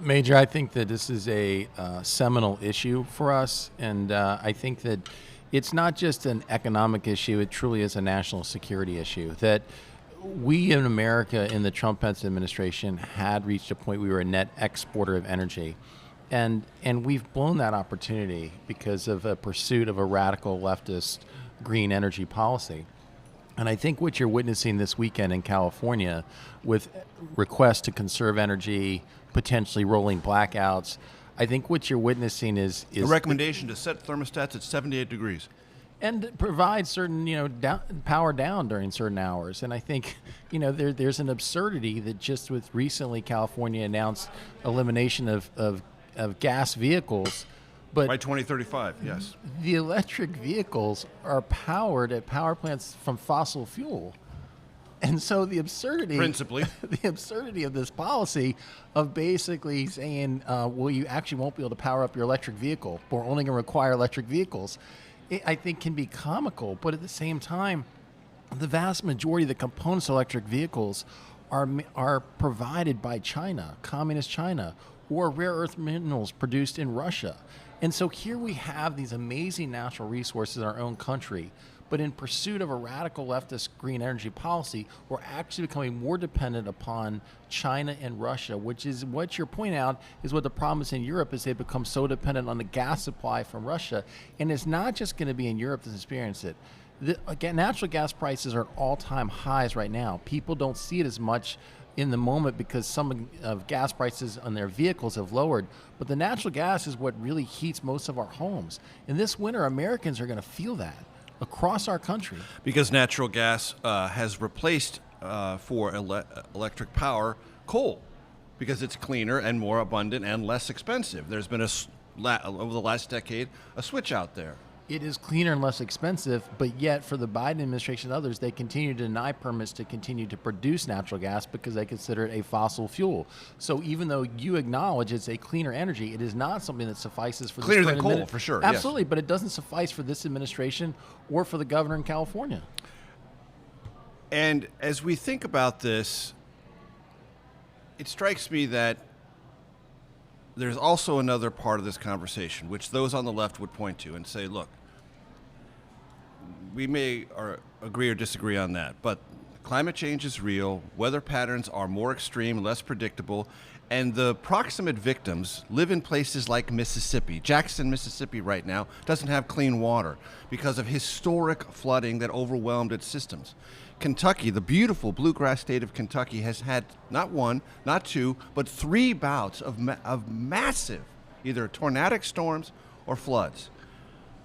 Major, I think that this is a seminal issue for us, and I think that it's not just an economic issue, it truly is a national security issue. That we in America, in the Trump-Pence administration, had reached a point we were a net exporter of energy. And we've blown that opportunity because of a pursuit of a radical leftist green energy policy. And I think what you're witnessing this weekend in California with requests to conserve energy, potentially rolling blackouts, I think what you're witnessing is a recommendation to set thermostats at 78 degrees. And provide certain, power down during certain hours. And I think, there's an absurdity that just with recently California announced elimination of gas vehicles. But by 2035, yes. The electric vehicles are powered at power plants from fossil fuel. And so the absurdity, principally, the absurdity of this policy of basically saying, well, you actually won't be able to power up your electric vehicle. We're only going to require electric vehicles. I think can be comical, but at the same time, the vast majority of the components of electric vehicles are provided by China, communist China, or rare earth minerals produced in Russia. And so here we have these amazing natural resources in our own country, but in pursuit of a radical leftist green energy policy, we're actually becoming more dependent upon China and Russia, which is what you're pointing out is what the problem is in Europe is they've become so dependent on the gas supply from Russia. And it's not just going to be in Europe that's experienced it. Natural gas prices are at all-time highs right now. People don't see it as much in the moment because some of gas prices on their vehicles have lowered, but the natural gas is what really heats most of our homes. And this winter, Americans are going to feel that across our country. Because natural gas has replaced for electric power coal, because it's cleaner and more abundant and less expensive. There's been over the last decade a switch out there. It is cleaner and less expensive, but yet for the Biden administration and others, they continue to deny permits to continue to produce natural gas because they consider it a fossil fuel. So even though you acknowledge it's a cleaner energy, it is not something that suffices for cleaner than coal, for sure. Absolutely, yes. But it doesn't suffice for this administration or for the governor in California. And as we think about this, it strikes me that there's also another part of this conversation, which those on the left would point to and say, look, we may agree or disagree on that, but climate change is real, weather patterns are more extreme, less predictable, and the proximate victims live in places like Mississippi. Jackson, Mississippi right now doesn't have clean water because of historic flooding that overwhelmed its systems. Kentucky, the beautiful bluegrass state of Kentucky, has had not one, not two, but 3 bouts of massive either tornadic storms or floods.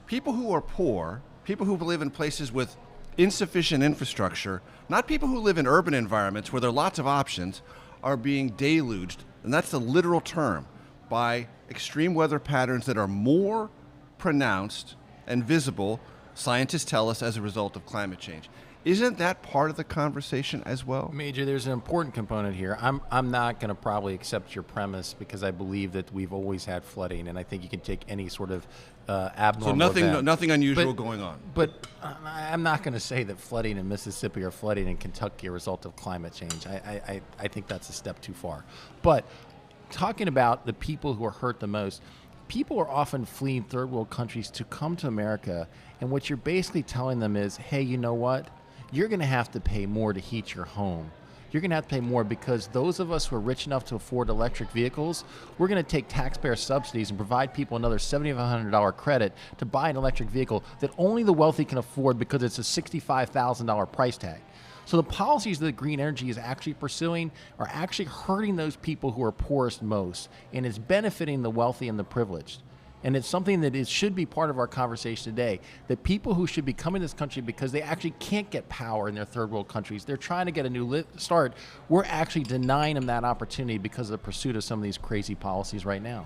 People who are poor, people who live in places with insufficient infrastructure, not people who live in urban environments where there are lots of options, are being deluged, and that's the literal term, by extreme weather patterns that are more pronounced and visible, scientists tell us, as a result of climate change. Isn't that part of the conversation as well? Major, there's an important component here. I'm not going to probably accept your premise because I believe that we've always had flooding, and I think you can take any sort of abnormal So nothing unusual going on. But I'm not going to say that flooding in Mississippi or flooding in Kentucky are a result of climate change. I think that's a step too far. But talking about the people who are hurt the most, people are often fleeing third world countries to come to America, and what you're basically telling them is, hey, you know what? You're going to have to pay more to heat your home. You're going to have to pay more because those of us who are rich enough to afford electric vehicles, we're going to take taxpayer subsidies and provide people another $7,500 credit to buy an electric vehicle that only the wealthy can afford because it's a $65,000 price tag. So the policies that green energy is actually pursuing are actually hurting those people who are poorest most, and it's benefiting the wealthy and the privileged. And it's something that should be part of our conversation today, that people who should be coming to this country because they actually can't get power in their third world countries, they're trying to get a new start, we're actually denying them that opportunity because of the pursuit of some of these crazy policies right now.